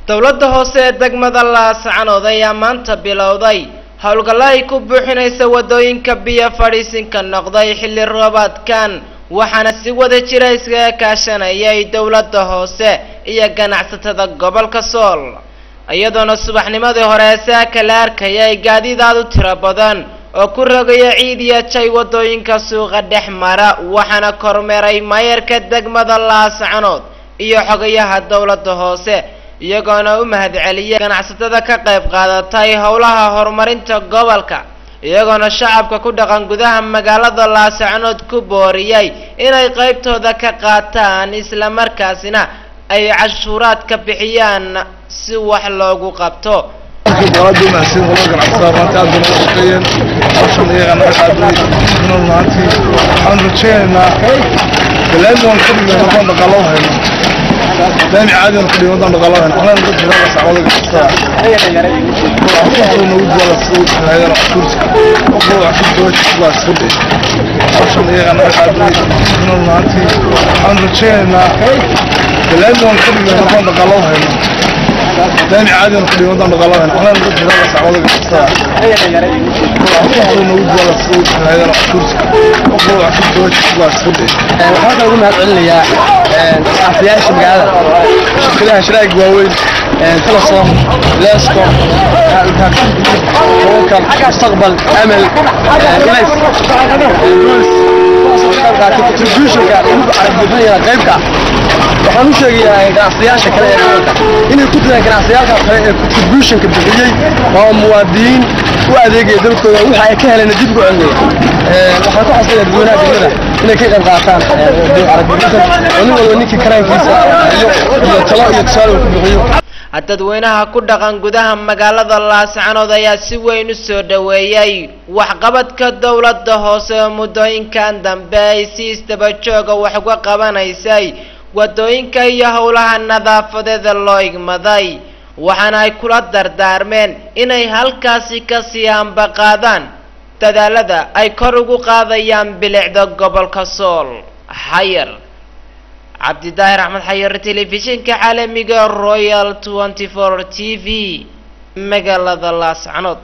dowladda hoose ee degmada Laascaanood ayaa maanta bilowday hawlgalo ay ku buuxinayso wadooyinka biyo fadhiisinka noqday xilli roobaadkan waxaana si wada jir iskaga kaashanayay dowladda hoose iyo ganacsatada gobolka Sool iyadoona subaxnimadii hore saaka la arkayay gaadiid aad u tiro badan oo ku rogaya ciid iyo jay wadooyinka suuqa dhexmara waxaana kormeeray maayarka degmada Laascaanood iyo xogayaha dowladda hoose iyagoona u mahadceliyay ganacsatada ka qayb qaadatay howlaha horumarinta gobolka iyagoona shacabka ku dhaqan gudaha magaalada Laascaanood ku booriyay inay qaybtooda ka qaataan isla markaasina ay cashuuraad ka bixiyaan si wax loogu qabto دائما عادي نقول يوم ضمن غلطان أنا نقول هذا صعود القصة نقول ولا صوت هذا الكرسي أقوى عشان دوت لا صوت عشان أنا عادي نقول نانتي أنا رجعنا دائما نقول يوم ضمن غلطان دائما عادي نقول يوم ضمن غلطان أنا نقول هذا صعود القصة نقول ولا صوت هذا الكرسي أقوى عشان دوت لا صوت هذا هو المعلّية أحياء شمعة كلها شرايك قوي تلصم لاسكم وكم مستقبل أمل إليس contribution ka inuu aragtida qaybka waxaan u sheegayaa ganacsiyaasha kale inay ku jiraan ganacsiyada kale ee contribution ka bixiyay oo muwaadiniin u adeegaya dalkooda waxa ay ka heleen dib u celiyay waxaan ku xasuustaa dadweynaha degmada inay ka qayb qaataan aragtida oo ninkii karaankiisa iyo talo iyo tusaale ku bixiyo dadweynaha ku dhaqan gudaha magaalada Laascaanood ayaa si weyn u soo dhaweeyay waxqabadka dowladda hoose muddooyinkan dambe ay si isdaba joog ah wax uga qabanaysay wadooyinka iyo howlaha nadaafadeed loo igmaday waxaana ay kula dardaarmeen inay halkaasi ka sii ambaqaadaan dadaalada ay kor ugu qaadayaan bilicda gobolka Sool Xayir عبد الداهر أحمد حير تلفزيون كعالمي رويال 24 TV مجلة Laascaanood